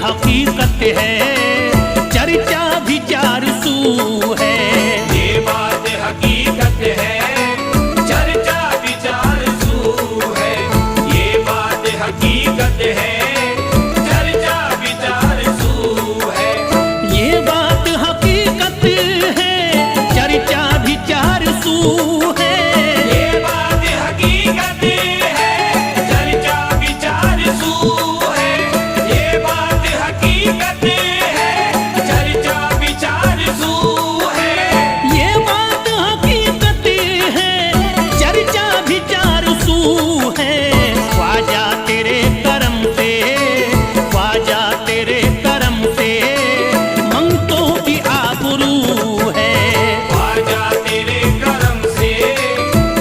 हकीकत है, चर्चा विचार सू है। ये बात हकीकत है, चर्चा विचार सू है। ये बात हकीकत है, चर्चा विचार सू है। ये बात हकीकत है, चर्चा विचार सू है। ये बात हकीकत है, चर्चा विचार सू है। ये बात हकीकत है, चर्चा विचार सू है। ये बात हकीकत है, चर्चा विचार सू है। ख्वाजा तेरे करम से, ख्वाजा तेरे करम से मंगतों की आबरू है। ख्वाजा तेरे करम से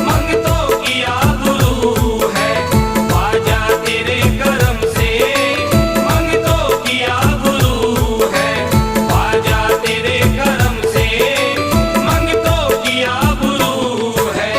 मंगतों की आबरू है। ख्वाजा तेरे करम से मंगतों की आबरू है। ख्वाजा तेरे करम से मंगतों की आबरू है।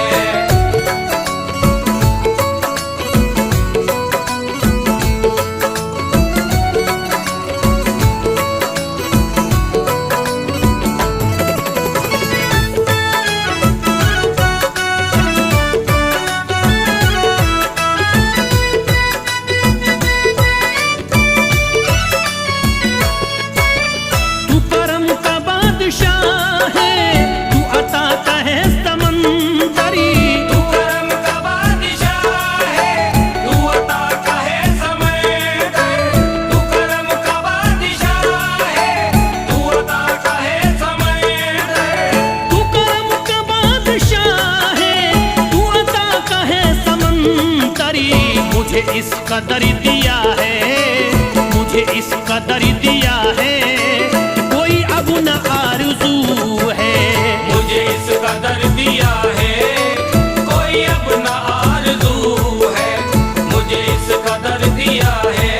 तू करम का बादशाह है, तू अता का है समंदरी। तू करम का बादशाह है, तू अता का है समंदर। तू करम का बादशाह है, तू अता का है समंदर। तू करम का बादशाह है, तू अता का है समंदरी। मुझे इस कदर दिया है, मुझे इस कदर दिया है, कोई अब न आरज़ू है। मुझे इस कदर दिया है, कोई अब न आरज़ू है। मुझे इस कदर दिया है,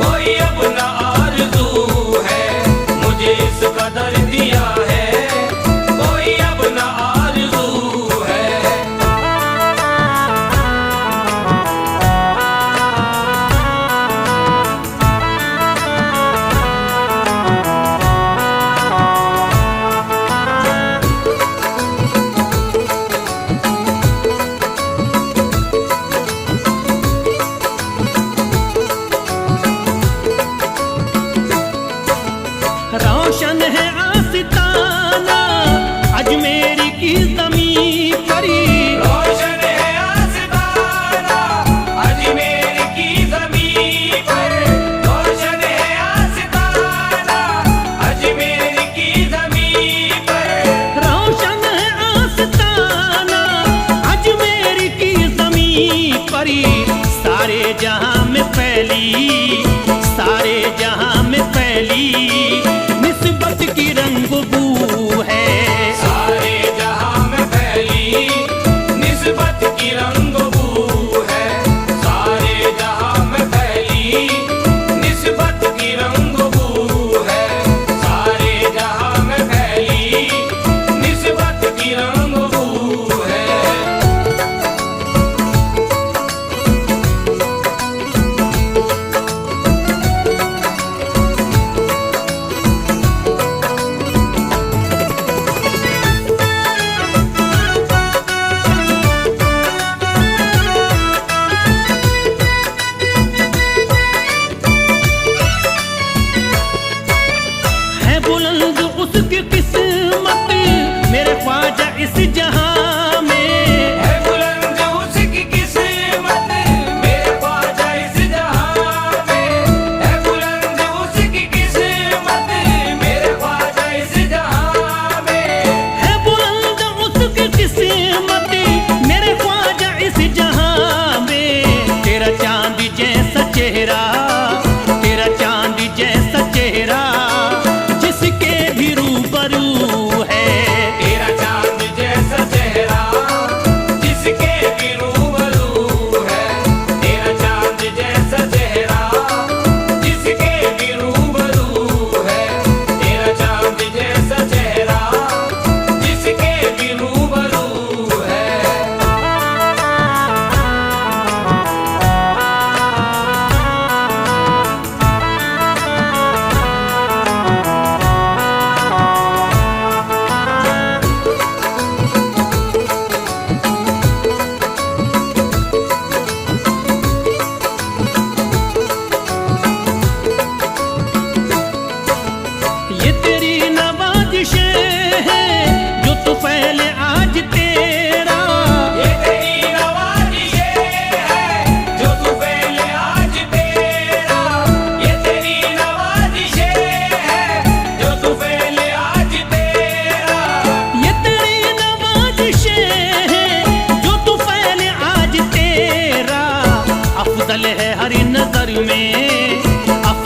कोई अब न आरज़ू है। मुझे इस कदर दिया है, कोई अब न आरज़ू है।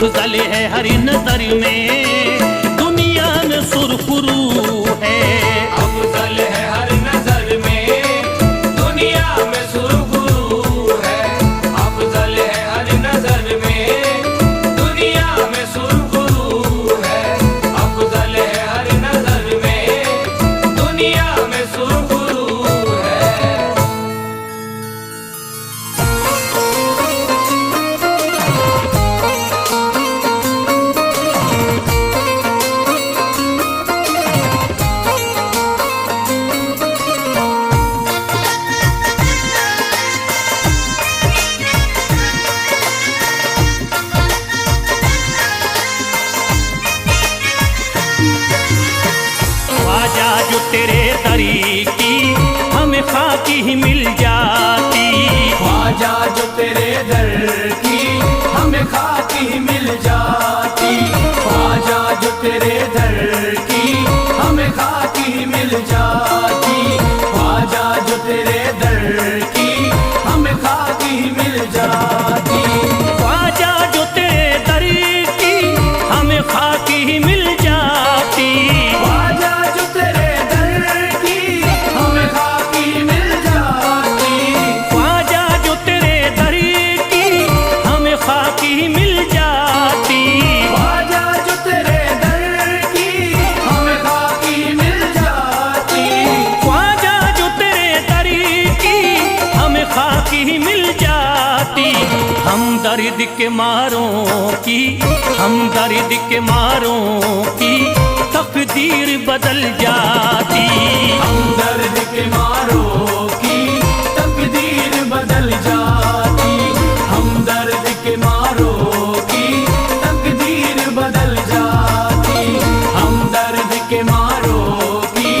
अफजल है हर नजर में, दुनिया में सुरखरू है। अफजल है हर नजर में, दुनिया में सुरखरू है। अफजल है हर नजर में, दुनिया में सुरखरू है। अफजल है हर नजर में, दुनिया में सुरखरू है। ख्वाजा जो तेरे दरी की हमें खाकी ही मिल जाती। ख्वाजा जो तेरे दर की हमें खाकी ही मिल जाती। ख्वाजा जो तेरे दर की हमें खाकी ही मिल जाती। ख्वाजा जो तेरे दर की हमें खाकी ही मिल जाती। ख्वाजा जो तेरे दरी की हमें खाकी ही मिल जाती। ख्वाजा जो तेरे दर की हमें खाकी मिल जाती। ख्वाजा जो तेरे दरी की हमें खाकी ही मिल जाती। ख्वाजा जो तेरे दर की हमें खाकी मिल जाती। ख्वाजा जो तेरे दरी की हमें खाकी ही मिल जाती। हम दर्द के मारों की, हम दर्द के मारों की तकदीर बदल जाती। हम दर्द के मारों की तकदीर बदल जाती। हम दर्द के मारों की तकदीर बदल जाती। हम दर्द के मारों की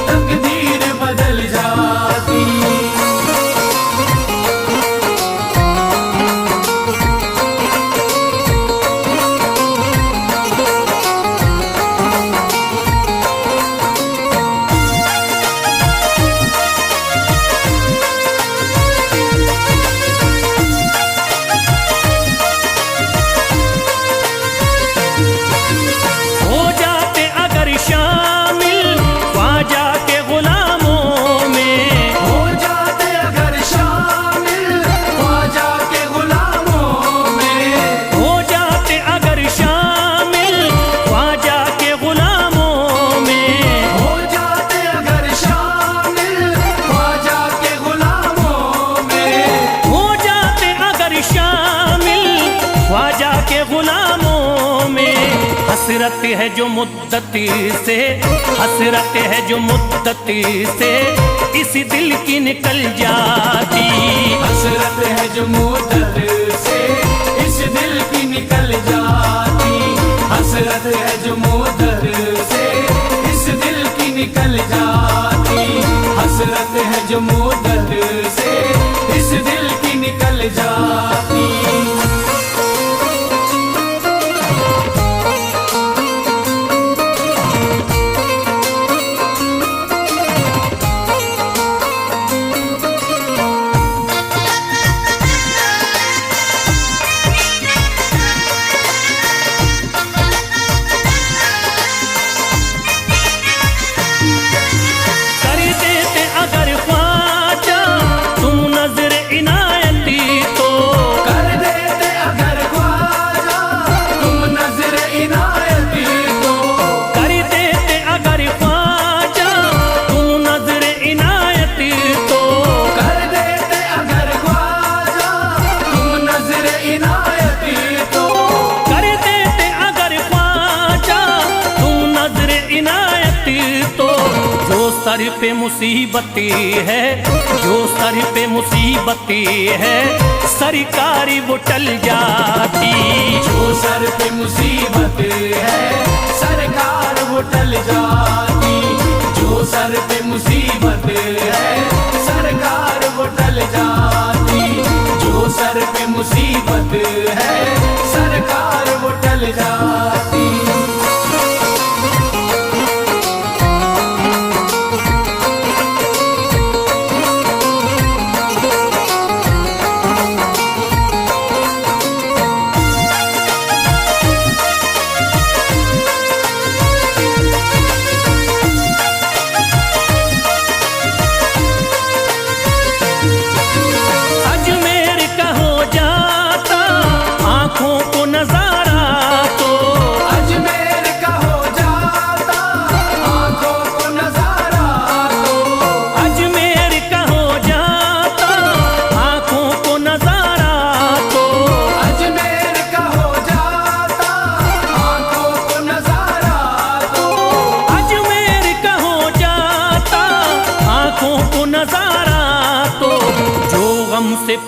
तकदीर बदल जाती। हो जाते अगर शामिल ख्वाजा के गुलामों में। हो जाते अगर शामिल ख्वाजा के गुलामों में। हो जाते अगर शामिल ख्वाजा के गुलामों में। हो जाते अगर शामिल ख्वाजा के गुलामों में। हो जाते अगर शामिल ख्वाजा के गुलामों में। हसरत है जो मुद्दती से, हसरत है जो मुद्दती से इस दिल की निकल जाती। हसरत है जो मुद्दत से इस दिल की निकल जाती। हसरत है जो मुद्दत से इस दिल की निकल जाती। हसरत है जो मुद्दत से इस दिल की निकल जाती। कर देते अगर ख्वाजा तुम नजर इनायती तो। कर देते अगर ख्वाजा तुम नजर इनायती तो। कर देते अगर ख्वाजा तुम नजर इनायती तो। कर देते अगर ख्वाजा तुम नजर इनायती तो। कर देते अगर ख्वाजा तुम नजर इनायती तो। जो सर पे मुसीबती है, जो सर पे मुसीबती है सरकारी वो टल जाती। जो सर पे मुसीबत है सरकार वो टल जाती। जो सर पे मुसीबत है सरकार वो टल जाती। जो सर पे मुसीबत है सरकार वो टल जाती।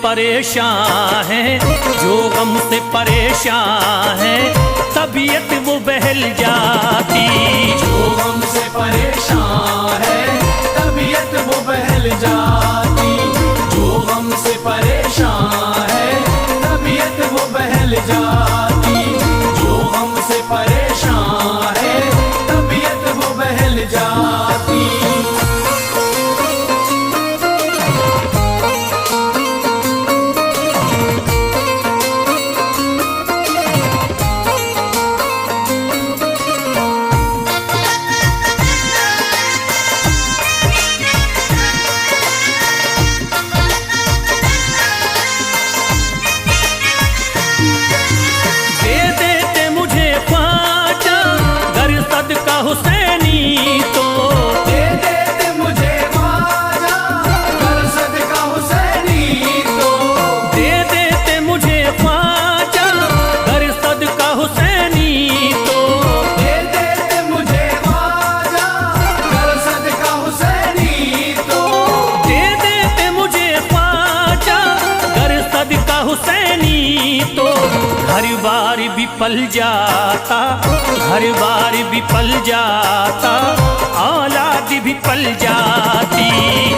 परेशान है, जो गम से परेशान है, तबीयत वो बहल जाती। जो गम से परेशान है, तबीयत वो बहल जाती। जो गम से परेशान है, तबीयत वो बहल जाती। जो गम से परेशान है, तबीयत वो बहल जाती। हुसैनी तो दे देते मुझे ख्वाजा, कर सदका हुसैनी तो। दे देते मुझे ख्वाजा, कर सदका हुसैनी तो। दे देते मुझे ख्वाजा, कर सदका हुसैनी तो। दे देते मुझे ख्वाजा, कर सदका हुसैनी तो। घर बार भी पल जाता, घर बार भी पल जाता, औलाद भी पल जाती।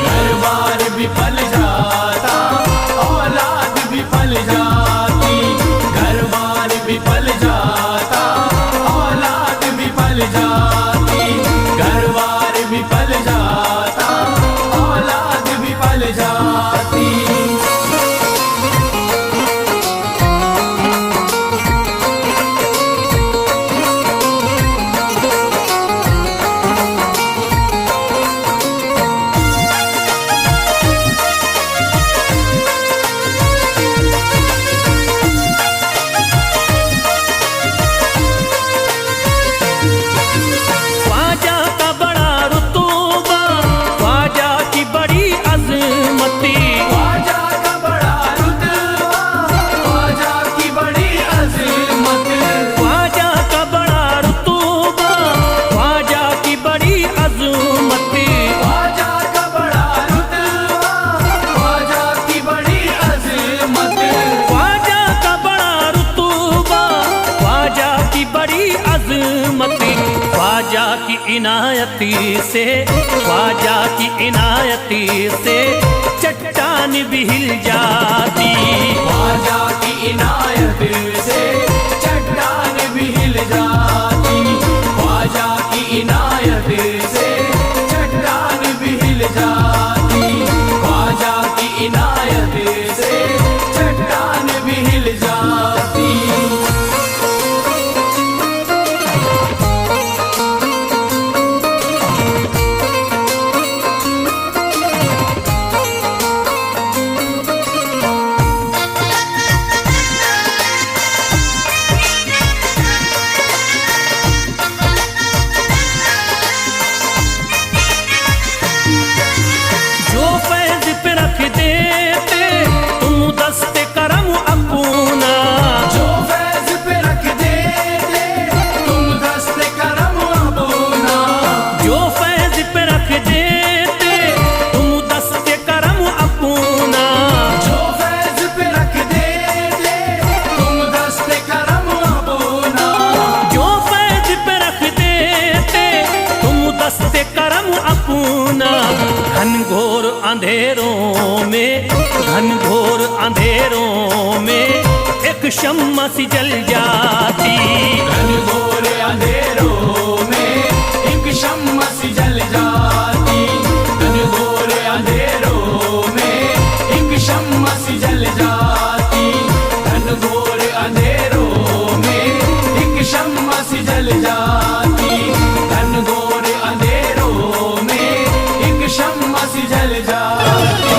घर बार भी पल जाता, औलाद भी पल जाती। घर बार भी पल जाता, औलाद भी पल जाती। घर बार भी पल जाता, औलाद भी पल जाती। ख्वाजा की इनायती से, ख्वाजा की इनायती से चट्टान भी हिल जाती। ख्वाजा की इनायत से चट्टान भी हिल जाती। ख्वाजा की इनायत से चट्टान भी हिल जाती। ख्वाजा की इनायत से चट्टान भी हिल जाती। घनघोर अंधेरों में, घनघोर अंधेरों में एक शम्मा सी जल जाती। घनघोर अंधेरों में एक शम्मा सी जल जाती। घनघोर अंधेरों में एक शम्मा सी जल जाती। घनघोर अंधेरों में एक शम्मा सी जल जाती। घनघोर अंधेरों में एक शम्मा सी जल जाती।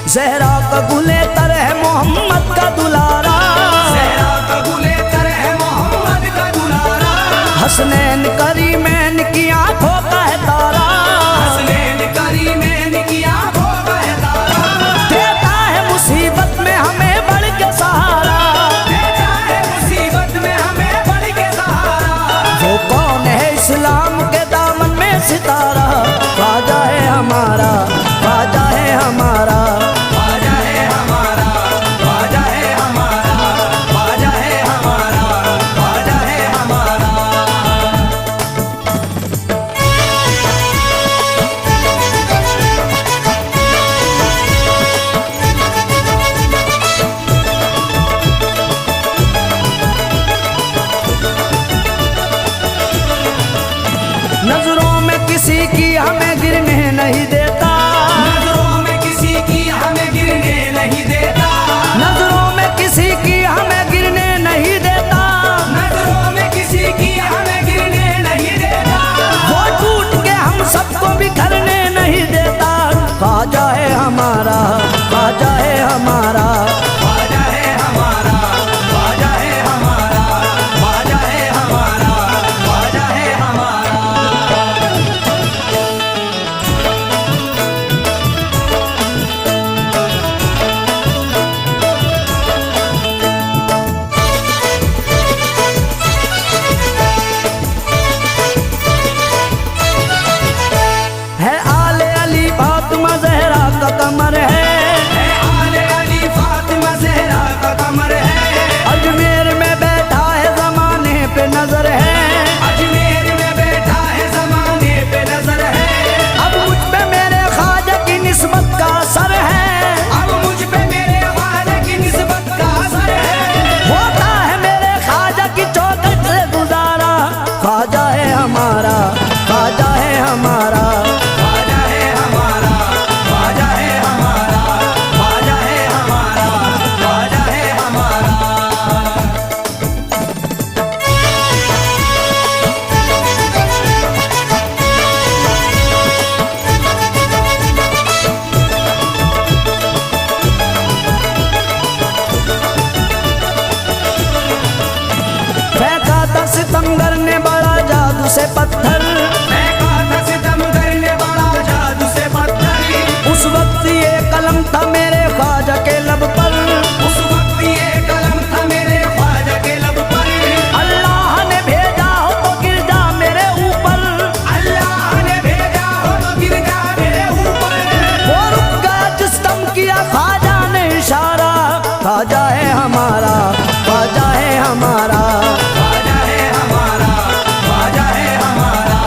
ज़हरा कबूले तर है मोहम्मद का दुलारा। ज़हरा कबूले तर है मोहम्मद का दुलारा। हसनैन करीमैन की आंखों का है तारा। हसनैन करीमैन की आंखों का है तारा। देता है मुसीबत हमें गिरने नहीं देता, नजरों में किसी की हमें गिरने नहीं देता, नजरों में किसी की हमें गिरने नहीं देता, नजरों में किसी की हमें गिरने नहीं देता। वो टूट के हम सबको बिखरने नहीं देता। ख्वाजा है हमारा, ख्वाजा है हमारा, ख्वाजा है हमारा, ख्वाजा है हमारा, ख्वाजा है हमारा, ख्वाजा है हमारा। है आले अली फातिमा ज़हरा का कमर है, आले अली फातिमा ज़हरा का कमर है, अजमेर में बैठा है ज़माने पे नजर है, अजमेर में बैठा है ज़माने पे नजर है। अब मुझ पे मेरे ख्वाजा की निस्बत का असर है, अब मुझ पे मेरे ख्वाजा की निस्बत का असर है। होता है मेरे ख्वाजा की चौखट से गुजारा। ख्वाजा है हमारा, ख्वाजा है हमारा, ख्वाजा है हमारा, ख्वाजा है हमारा, ख्वाजा है हमारा, ख्वाजा है हमारा। फेंका था सितमगर ने बड़ा जादू से पत्थर, फेंका था सितमगर ने बड़ा जादू से पत्थर। उस वक्त ये कलम था मेरे ख्वाजा के लब पर, उस वक्त ये कलम था मेरे ख्वाजा के लब पर। अल्लाह ने भेजा हो तो गिर जा मेरे ऊपर, अल्लाह ने भेजा हो तो गिर जा मेरे ऊपर। वो रुक गया जिस दम किया ख्वाजा ने इशारा। ख्वाजा है हमारा, ख्वाजा है हमारा, ख्वाजा है हमारा, ख्वाजा है हमारा,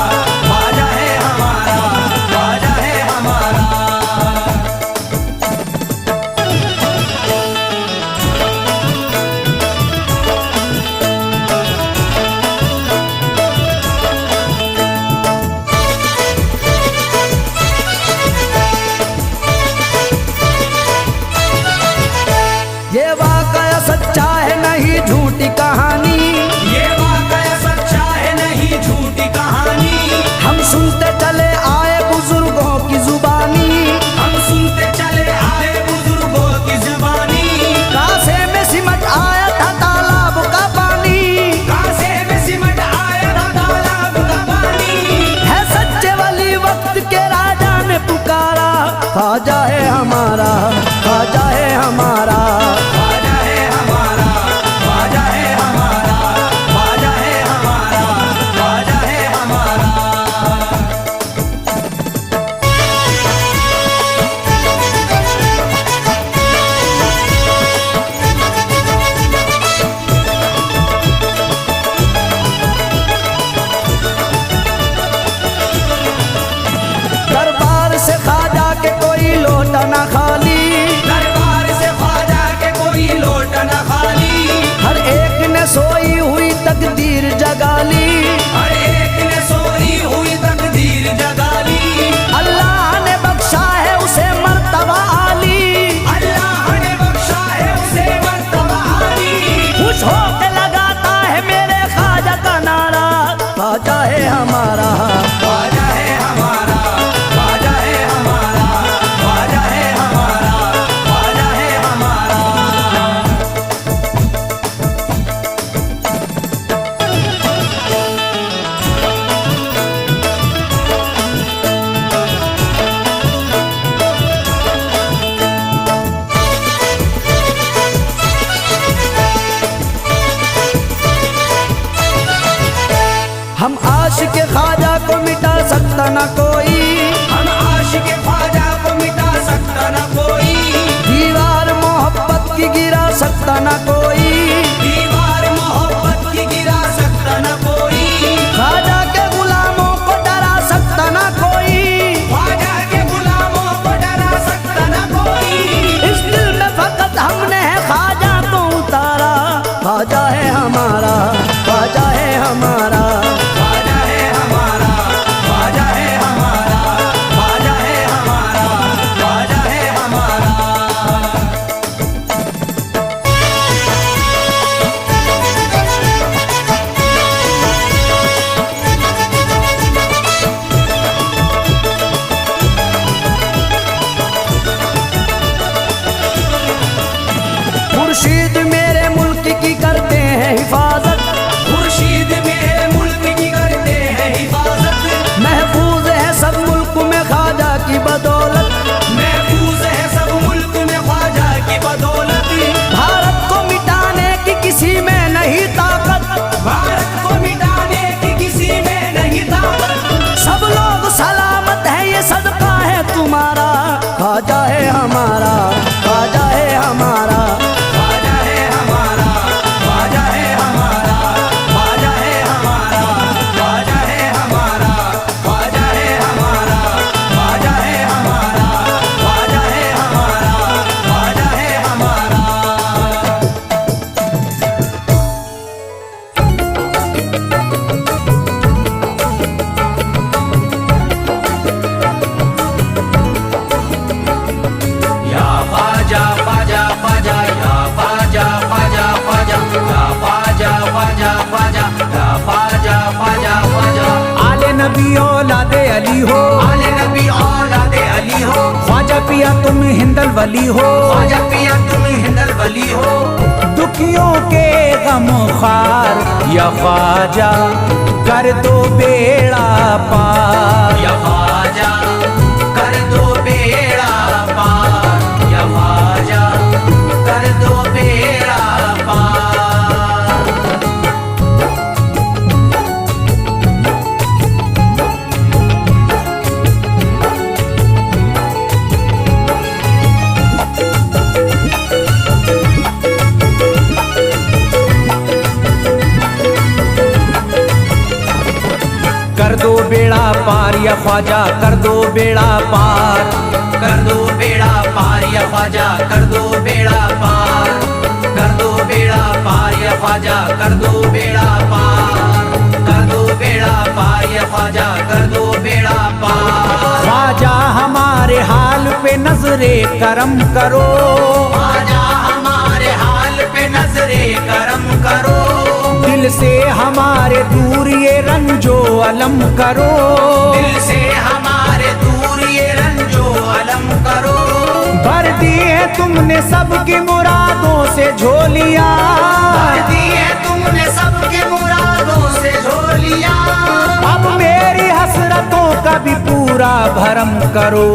ख्वाजा है हमारा, ख्वाजा है हमारा। ये वाकया सच्चा है नहीं झूठी कहानी, ये वाकया सच्चा है नहीं झूठी कहानी। हम सुनते चले आए बुजुर्गों की जुबानी, हम सुनते चले आए बुजुर्गों की जुबानी। कासे में सिमट आया था तालाब का पानी, कासे में सिमट आया था तालाब का पानी। है सच्चे वाली वक्त के राजा ने पुकारा। ख्वाजा है हमारा, ख्वाजा है हमारा, ख्वाजा है हमारा, ख्वाजा है हमारा, ख्वाजा है हमारा, ख्वाजा है हमारा। दरबार से ख्वाजा के कोई लोटा ना खाली, दरबार से ख्वाजा के कोई लोट न खाली। हर एक ने सोई हुई तकदीर जगा ली, हर एक ने सोई हुई तकदीर जगा ली। अल्लाह ने बख्शा है उसे मर्तबा आली, अल्लाह ने बख्शा है उसे मर्तबा आली। खुश होके लगाता है मेरे ख्वाजा का नारा। ख्वाजा है हमारा, ख्वाजा है हमारा, ख्वाजा है हमारा, ख्वाजा है हमारा, ख्वाजा है हमारा। हम आशिक ख्वाजा को मिटा सकता न कोई, हम आशिक ख्वाजा को मिटा सकता न कोई। दीवार मोहब्बत की गिरा सकता न कोई, दीवार मोहब्बत की गिरा सकता न कोई। ख्वाजा के गुलामों को डरा सकता न कोई, ख्वाजा के गुलामों को डरा सकता न कोई। इस दिल में फकत हमने है ख्वाजा को उतारा। ख्वाजा है हमारा, ख्वाजा है हमारा, ख्वाजा है हमारा, ख्वाजा है हमारा, वली हो, ख्वाजा पिया तुम हिंदल वली हो। दुखियों के गम खार या ख्वाजा कर दो बेड़ा पार, या ख्वाजा कर दो बेड़ा पार, या ख्वाजा कर दो बेड़ा पार। कर दो बेड़ा पार या ख्वाजा कर दो बेड़ा पार, कर दो बेड़ा पार या ख्वाजा कर दो बेड़ा पार, कर दो बेड़ा पार या ख्वाजा कर दो बेड़ा पार, कर दो बेड़ा पार या ख्वाजा कर दो बेड़ा पार। ख्वाजा हमारे हाल पे नजरे करम करो, ख्वाजा हमारे हाल पे नजरे करम करो, दिल से हमारे दूर ये रंजो अलम करो, दिल से हमारे दूर ये रंजो अलम करो। भर दी है तुमने सबकी मुरादों से झोलियां, भर दी है तुमने सबकी मुरादों से झोलियां, अब मेरी हसरतों का भी पूरा भरम करो।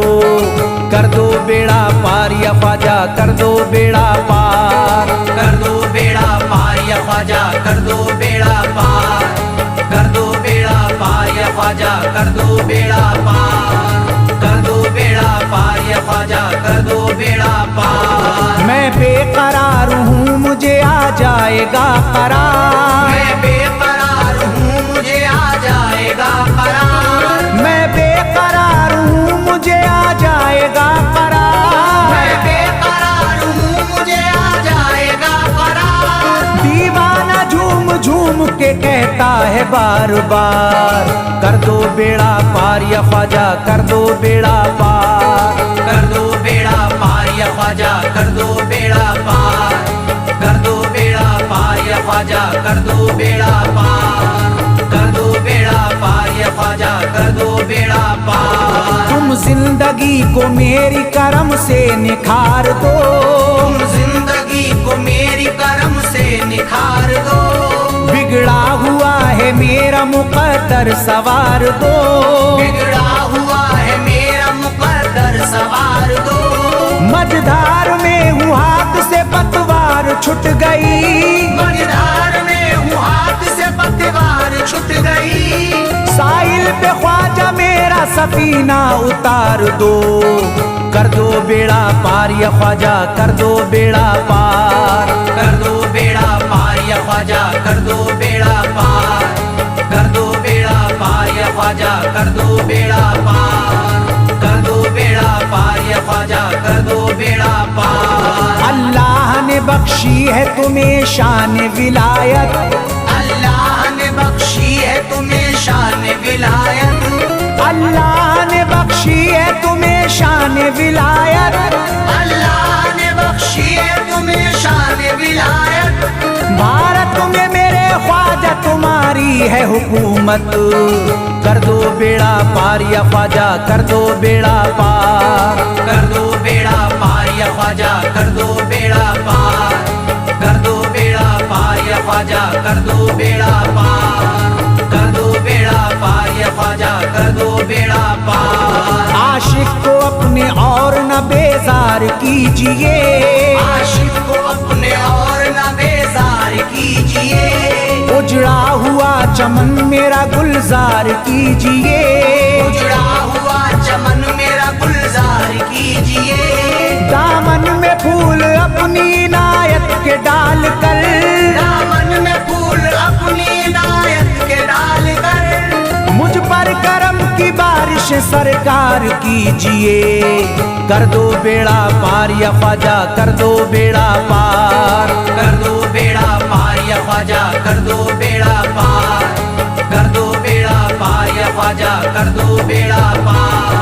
कर दो बेड़ा पार या ख्वाजा कर दो बेड़ा पार, कर दो बेड़ा पार या ख्वाजा कर दो बेड़ा पार, कर दो बेड़ा पार या ख्वाजा कर दो बेड़ा पार, कर दो बेड़ा पार या ख्वाजा कर दो बेड़ा पार। मैं बेकरार हूँ मुझे आ जाएगा करार, मैं बेकरार हूँ मुझे आ जाएगा करार, मैं बेकरार हूँ मुझे आ जाएगा करार, मैं बेकरार हूँ मुझे आ जाएगा करार। दीवाना झूम झूम के कहता है बार बार, कर दो बेड़ा पार या ख्वाजा कर दो बेड़ा पार, कर दो बेड़ा पार या ख्वाजा कर दो बेड़ा पार, कर दो बेड़ा पार या ख्वाजा कर दो बेड़ा पार, कर दो बेड़ा पार या ख्वाजा कर दो बेड़ा पार। तुम जिंदगी को मेरी करम से निखार दो, तुम जिंदगी को मेरी करम से निखार दो, बिगड़ा हुआ है मेरा मुकद्दर सवार दो, बिगड़ा हुआ है मेरा मुकद्दर सवार दो। मझधार में हूँ हाथ से पतवार छुट गई, मझधार में हूँ हाथ से पतवार छुट गई, साहिल पे ख्वाजा मेरा सफीना उतार दो। कर दो बेड़ा पार या ख्वाजा कर दो बेड़ा पार, कर दो बेड़ा पार या ख्वाजा कर दो बेड़ा पार, कर दो बेड़ा पार या ख्वाजा कर दो बेड़ा पार, कर दो बेड़ा पार या ख्वाजा कर दो बेड़ा पार। अल्लाह ने बख्शी है तुम्हें शान विलायत, अल्लाह ने बख्शी है तुम्हें शान विलायत, अल्लाह ने बख्शी है तुम्हें शान विलायत, अल्लाह ने बख्शी है तुम्हें शान विलायत। भारत में मेरे ख्वाजा तुम्हारी है हुकूमत, कर दो बेड़ा पार या ख्वाजा कर दो बेड़ा पार, कर दो बेड़ा पार या ख्वाजा कर दो बेड़ा पार, कर दो बेड़ा पार या ख्वाजा कर दो बेड़ा पार, कर दो बेड़ा पार या ख्वाजा कर दो बेड़ा पार। आशिक को अपने और न बेजार कीजिए, आशिक को अपने और न बेजार कीजिए, उजड़ा हुआ चमन मेरा गुलजार कीजिए, उजड़ा हुआ चमन मेरा गुलजार कीजिए, दामन में फूल अपनी इनायत के डाल कर, दामन में फूल अपनी इनायत के डाल कर, मुझ पर करम की बारिश सरकार कीजिए। कर दो बेड़ा पार या ख्वाजा कर दो बेड़ा पार, कर दो बेड़ा पार या ख्वाजा कर दो बेड़ा पार, कर दो बेड़ा पार या ख्वाजा कर दो बेड़ा पार,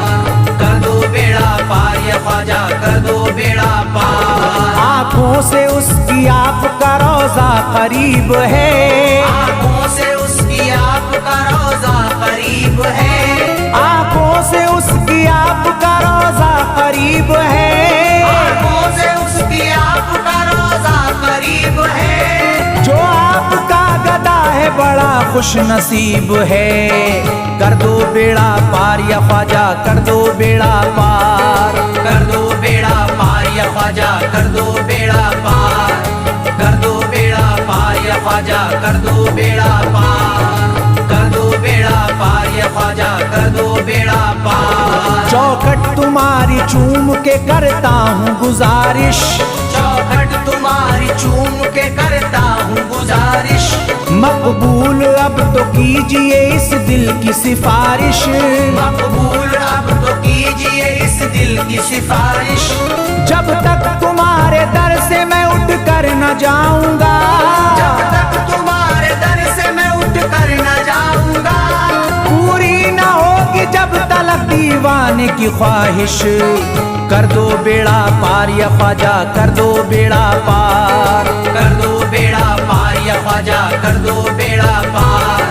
कर दो बेड़ा पार या ख्वाजा कर दो बेड़ा पार। आँखों से उसकी आपका रोजा करीब है, आँखों से उसकी आपका रोजा करीब है, आँखों से उसकी आपका रोजा करीब है, बड़ा खुश नसीब है। कर दो बेड़ा पार या ख्वाजा, कर दो बेड़ा पार। कर दो बेड़ा पार या ख्वाजा, कर दो बेड़ा पार। कर दो बेड़ा पार या ख्वाजा, कर दो बेड़ा पार। कर दो बेड़ा पार या ख्वाजा, कर दो बेड़ा पार। चौखट तुम्हारी चूम के करता हूँ गुजारिश, चौखट तुम्हारी चूम के करता हूँ गुजारिश। मकबूल अब तो कीजिए इस दिल की सिफारिश। मकबूल अब तो कीजिए इस दिल की सिफारिश। जब तक तुम्हारे दर से मैं उठ कर न जाऊंगा, जब तक तुम्हारे दर से मैं उठ कर न जाऊंगा, पूरी न होगी जब तलक दीवाने की ख्वाहिश। कर दो बेड़ा पार या ख्वाजा, कर दो बेड़ा पार। कर दो बेड़ा पार या ख्वाजा, कर दो बेड़ा पार।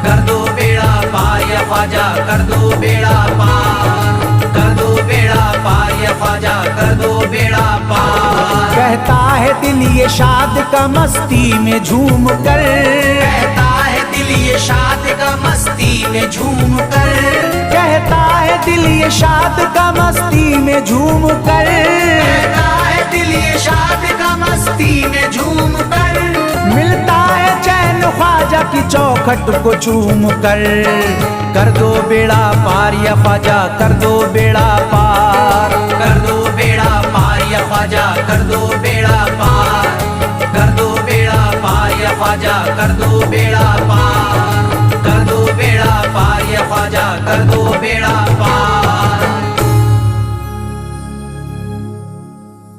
कर दो बेड़ा पार या ख्वाजा, कर दो बेड़ा पार। कर दो बेड़ा पार या ख्वाजा, कर दो बेड़ा पार। कहता है दिल ये शाद का मस्ती में झूम कर, कहता है दिल ये शाद का मस्ती में झूम कर। कहता है दिल ये शाद का मस्ती में झूम कर। कहता है दिल ये शाद का मस्ती में झूम कर। मिलता है चैन ख्वाजा की चौखट को चूम कर। कर दो बेड़ा पार या ख्वाजा, कर दो बेड़ा पार। कर दो बेड़ा पार या ख्वाजा, कर दो बेड़ा पार। कर दो बेड़ा पार या ख्वाजा, कर दो बेड़ा पार। कर दो बेड़ा पार या ख्वाजा, कर दो बेड़ा पार।